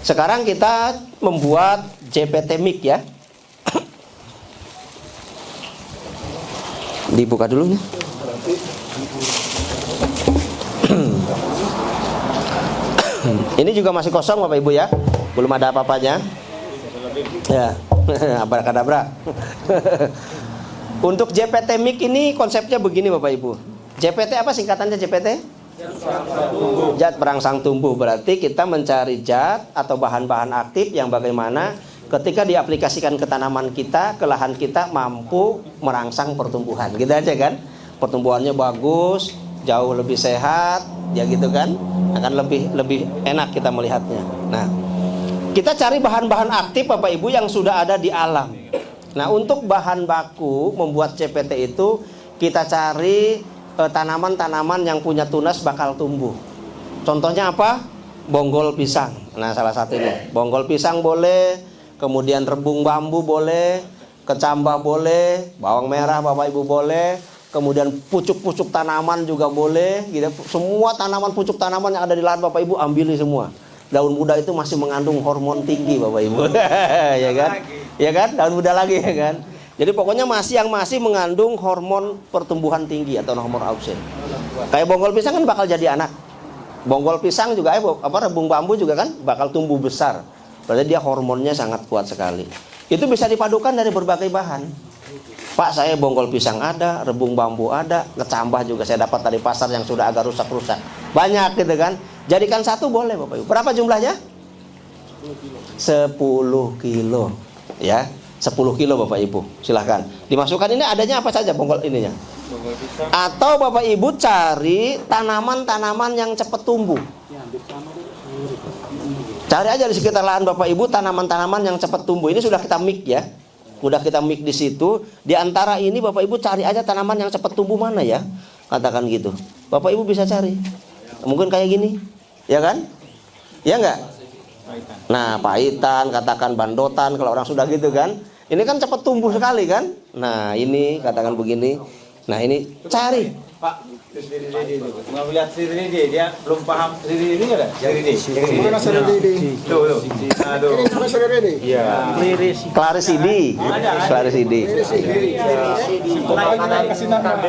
Sekarang kita membuat JPT mic ya. Dibuka dulu nih. Ini juga masih kosong Bapak Ibu ya. Belum ada apa-apanya. Ya. Abrakadabra. Untuk JPT mic ini konsepnya begini Bapak Ibu. JPT apa singkatannya JPT? Zat perangsang tumbuh. Berarti kita mencari zat atau bahan-bahan aktif yang bagaimana ketika diaplikasikan ke tanaman kita, ke lahan kita mampu merangsang pertumbuhan. Gitu aja kan? Pertumbuhannya bagus, jauh lebih sehat, ya gitu kan? Akan lebih enak kita melihatnya. Nah, kita cari bahan-bahan aktif Bapak Ibu yang sudah ada di alam. Nah, untuk bahan baku membuat CPT itu kita cari tanaman-tanaman yang punya tunas bakal tumbuh. Contohnya apa? Bonggol pisang. Nah, salah satunya. Bonggol pisang boleh, kemudian rebung bambu boleh, kecambah boleh, bawang merah Bapak Ibu boleh, kemudian pucuk-pucuk tanaman juga boleh, gitu. Semua tanaman, pucuk tanaman yang ada di lahan Bapak Ibu ambil semua. Daun muda itu masih mengandung hormon tinggi Bapak Ibu. Ya kan? Ya kan? Daun muda lagi ya kan? Jadi pokoknya yang masih mengandung hormon pertumbuhan tinggi atau hormon auxin. Kayak bonggol pisang kan bakal jadi anak. Bonggol pisang juga rebung bambu juga kan bakal tumbuh besar. Berarti dia hormonnya sangat kuat sekali. Itu bisa dipadukan dari berbagai bahan. Pak, saya bonggol pisang ada, rebung bambu ada, kecambah juga saya dapat dari pasar yang sudah agak rusak-rusak. Banyak gitu kan. Jadikan satu boleh Bapak Ibu. Berapa jumlahnya? 10 kilo. Ya, 10 kilo Bapak Ibu. Silahkan. Dimasukkan ini adanya apa saja bonggol ininya. Atau Bapak Ibu cari tanaman-tanaman yang cepat tumbuh. Cari aja di sekitar lahan Bapak Ibu tanaman-tanaman yang cepat tumbuh. Ini sudah kita mix ya. Udah kita mix di situ. Di antara ini Bapak Ibu cari aja tanaman yang cepat tumbuh mana ya. Katakan gitu. Bapak Ibu bisa cari. Mungkin kayak gini. Ya kan? Ya enggak? Nah, pahitan, katakan bandotan kalau orang sudah gitu kan. Ini kan cepat tumbuh sekali kan. Nah, ini katakan begini. Nah, ini cari. Pak, mau lihat sirih dia belum paham sirih ini ada? Sirih. Mana sirih? Tuh. Aduh. Ini nama sirih. Iya. Clarisidi. Clarisidi. Pokoknya kasih nama.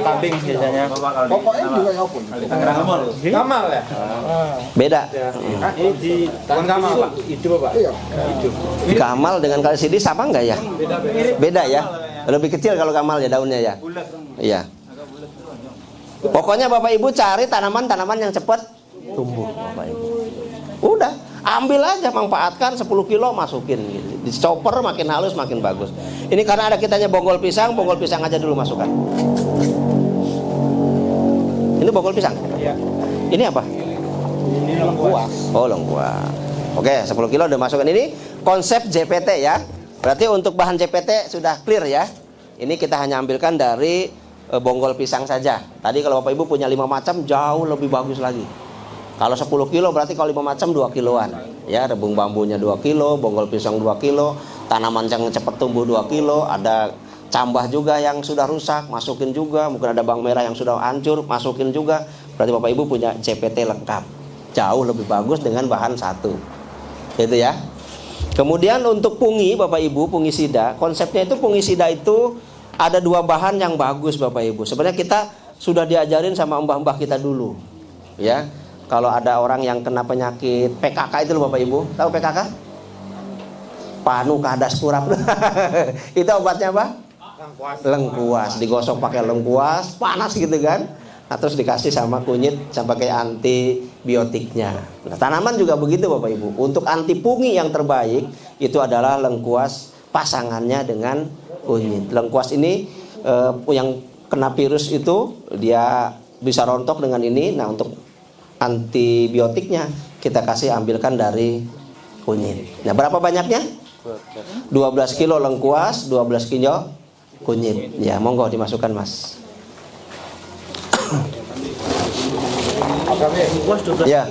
Kambing biasanya. Pokoknya juga nyopun. Kamal ya? Beda. Bukan Kamal, Pak. Itu Bapak. Iya. Kamal dengan Clarisidi sama enggak ya? Beda ya. Lebih kecil kalau Kamal ya daunnya ya. Iya. Pokoknya Bapak Ibu cari tanaman-tanaman yang cepat tumbuh Bapak Ibu. Udah, ambil aja, manfaatkan 10 kilo masukin gitu. Di chopper makin halus makin bagus. Ini karena ada kitanya bonggol pisang aja dulu masukkan. Ini bonggol pisang. Iya. Ini apa? Ini lengkuas. Oh, lengkuas. Oke, 10 kilo udah masukkan. Ini konsep JPT ya. Berarti untuk bahan JPT sudah clear ya. Ini kita hanya ambilkan dari bonggol pisang saja. Tadi kalau Bapak Ibu punya 5 macam jauh lebih bagus lagi. Kalau 10 kilo berarti kalau 5 macam 2 kiloan. Ya, rebung bambunya 2 kilo, bonggol pisang 2 kilo, tanaman yang cepat tumbuh 2 kilo, ada cambah juga yang sudah rusak, masukin juga. Mungkin ada bawang merah yang sudah hancur, masukin juga. Berarti Bapak Ibu punya JPT lengkap. Jauh lebih bagus dengan bahan satu. Gitu ya. Kemudian untuk pungi Bapak Ibu, fungisida, konsepnya itu fungisida itu ada 2 bahan yang bagus Bapak Ibu. Sebenarnya kita sudah diajarin sama mbah-mbah kita dulu. Ya. Kalau ada orang yang kena penyakit PKK itu loh Bapak Ibu. Tahu PKK? Panu kadas kurap. Itu obatnya apa? Lengkuas. Digosok pakai lengkuas, panas gitu kan. Nah, terus dikasih sama kunyit sampai kayak antibiotiknya. Nah, tanaman juga begitu Bapak Ibu. Untuk anti fungi yang terbaik itu adalah lengkuas pasangannya dengan kunyit. Lengkuas ini yang kena virus itu dia bisa rontok dengan ini. Nah, untuk antibiotiknya kita kasih ambilkan dari kunyit. Nah, berapa banyaknya? 12 kilo lengkuas, 12 kilo kunyit. Ya, monggo dimasukkan Mas. Ya.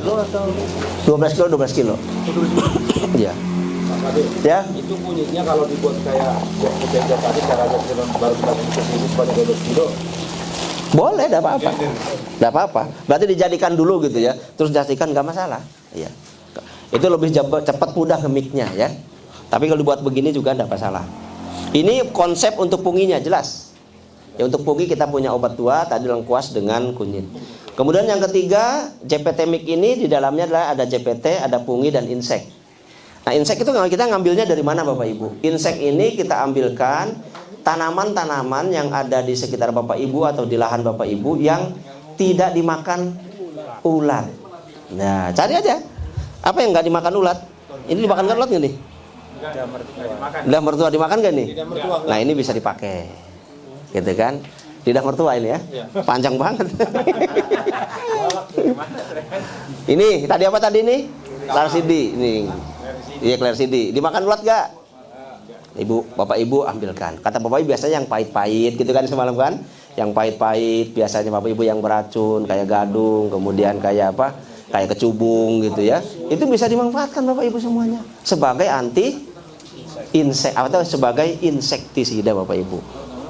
12 kilo 12 kilo. Ya. Ya. Itu kunyitnya kalau dibuat kayak bekerja tadi caranya baru kita bikin ini sebanyak 12 kilo. Boleh, enggak apa-apa. Enggak apa-apa. Berarti dijadikan dulu gitu ya. Terus jadikan enggak masalah. Ya. Itu lebih cepat mudah ngemiknya ya. Tapi kalau dibuat begini juga tidak masalah. Ini konsep untuk punginya jelas. Ya, untuk pungi kita punya obat 2 tadi lengkuas dengan kunyit. Kemudian yang ketiga, JPT mic ini di dalamnya adalah ada JPT, ada pungi dan insek. Nah, insek itu kita ngambilnya dari mana Bapak Ibu? Insek ini kita ambilkan tanaman-tanaman yang ada di sekitar Bapak Ibu atau di lahan Bapak Ibu yang tidak dimakan ulat. Nah, cari aja. Apa yang nggak dimakan ulat? Ini dimakan ulat nggak nih? Lidah mertua dimakan nggak nih? Nah, ini bisa dipakai, gitu kan? Lidah mertua ini ya, panjang banget. Ini tadi apa tadi nih? Clarsidi, ini. Iya Clarsidi. Dimakan ulat nggak? Bapak Ibu ambilkan. Kata Bapak Ibu biasanya yang pahit-pahit, gitu kan semalam kan? Yang pahit-pahit biasanya Bapak Ibu yang beracun, kayak gadung, kemudian kayak apa? Kayak kecubung gitu ya. Itu bisa dimanfaatkan Bapak Ibu semuanya sebagai anti insek atau sebagai insektisida Bapak Ibu.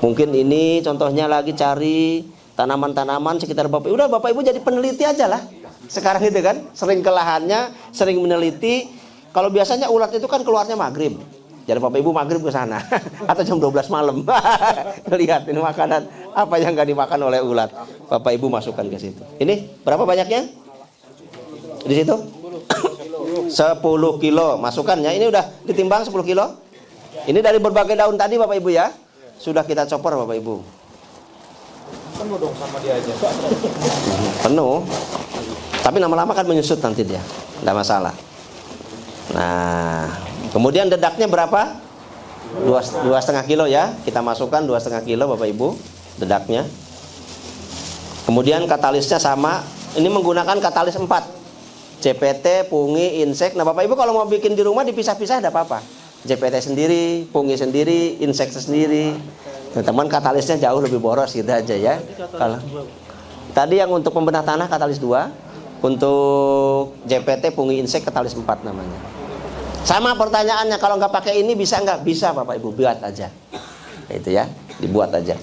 Mungkin ini contohnya lagi cari tanaman-tanaman sekitar Bapak Ibu. Udah Bapak Ibu jadi peneliti aja lah. Sekarang itu kan sering ke lahannya, sering meneliti. Kalau biasanya ulat itu kan keluarnya maghrib. Jadi Bapak Ibu maghrib ke sana atau jam 12 malam. Lihat ini makanan apa yang nggak dimakan oleh ulat. Bapak Ibu masukkan ke situ. Ini berapa banyaknya? Di situ 10 kilo masukkan ya. Ini udah ditimbang 10 kilo. Ini dari berbagai daun tadi Bapak Ibu ya. Sudah kita chopper Bapak Ibu. Penuh dong sama dia aja. Penuh. Tapi lama-lama kan menyusut nanti dia. Tidak masalah. Nah, kemudian dedaknya berapa? 2,5 kilo ya. Kita masukkan 2,5 kilo Bapak Ibu dedaknya. Kemudian katalisnya sama. Ini menggunakan katalis 4. JPT, pungi, insek. Nah Bapak Ibu kalau mau bikin di rumah dipisah-pisah tidak apa-apa. JPT sendiri, pungi sendiri, insek sendiri. Teman-teman katalisnya jauh lebih boros gitu aja ya. Kalau tadi yang untuk pembenah tanah katalis 2, untuk JPT, pungi, insek katalis 4 namanya. Sama pertanyaannya, kalau nggak pakai ini bisa nggak? Bisa Bapak Ibu, buat aja. Itu ya, dibuat aja.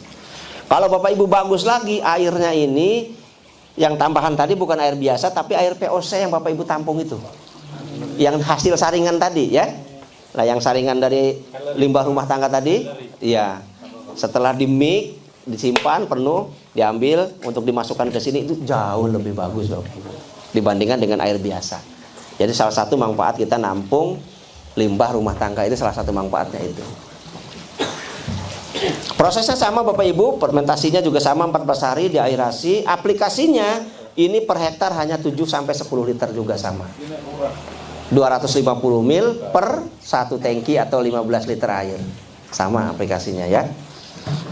Kalau Bapak Ibu bagus lagi airnya ini, yang tambahan tadi bukan air biasa tapi air POC yang Bapak Ibu tampung itu. Yang hasil saringan tadi ya. Nah, yang saringan dari limbah rumah tangga tadi, iya. Setelah di-mix, disimpan penuh, diambil untuk dimasukkan ke sini itu jauh lebih bagus Bapak Ibu dibandingkan dengan air biasa. Jadi salah satu manfaat kita nampung limbah rumah tangga itu salah satu manfaatnya itu. Prosesnya sama Bapak Ibu, fermentasinya juga sama 14 hari diaerasi. Aplikasinya ini per hektar hanya 7-10 liter juga sama. 250 ml per 1 tangki atau 15 liter air. Sama aplikasinya ya.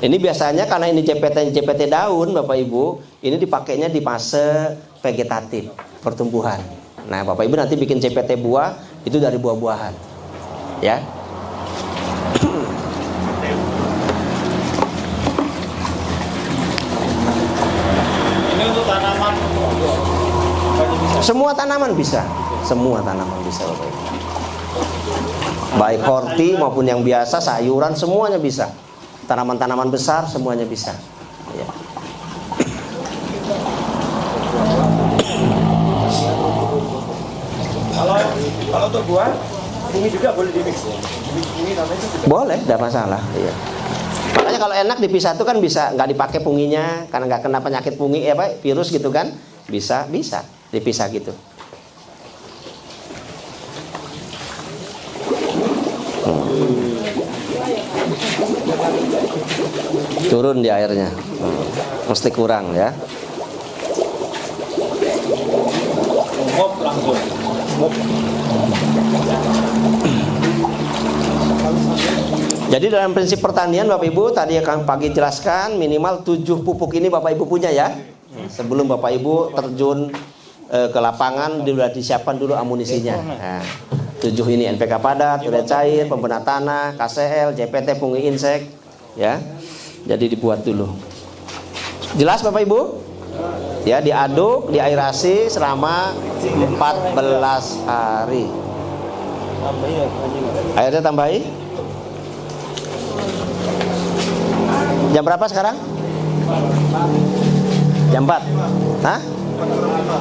Ini biasanya karena ini JPT daun Bapak Ibu, ini dipakainya di fase vegetatif, pertumbuhan. Nah Bapak Ibu nanti bikin JPT buah itu dari buah-buahan. Ya. Semua tanaman bisa, semua tanaman bisa Bapak Ibu. Baik horti maupun yang biasa, sayuran semuanya bisa. Tanaman-tanaman besar semuanya bisa. Ya. Kalau untuk buah, ini juga boleh di-mix. Ini namanya juga. Boleh, tidak masalah. Iya. Makanya kalau enak dipisah itu kan bisa, nggak dipakai punginya karena nggak kena penyakit pungi, virus gitu kan? Bisa dipisah gitu. Turun di airnya, mesti kurang ya. Langsung. Jadi dalam prinsip pertanian Bapak Ibu tadi yang pagi jelaskan minimal 7 pupuk ini Bapak Ibu punya ya. Sebelum Bapak Ibu terjun ke lapangan sudah disiapkan dulu amunisinya. Nah, 7 ini NPK padat, urea cair, pembenah tanah, KCL, JPT, pungi insek ya. Jadi dibuat dulu. Jelas Bapak Ibu? Ya, diaduk, diaerasi selama 14 hari. Airnya tambahi. Jam berapa sekarang? Jam 4. Hah?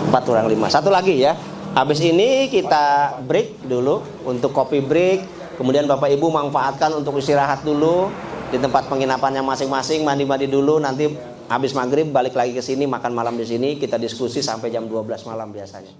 4 kurang 5. Satu lagi ya. Habis ini kita break dulu untuk kopi break. Kemudian Bapak Ibu manfaatkan untuk istirahat dulu di tempat penginapannya masing-masing, mandi-mandi dulu. Nanti habis maghrib balik lagi ke sini, makan malam di sini, kita diskusi sampai jam 12 malam biasanya.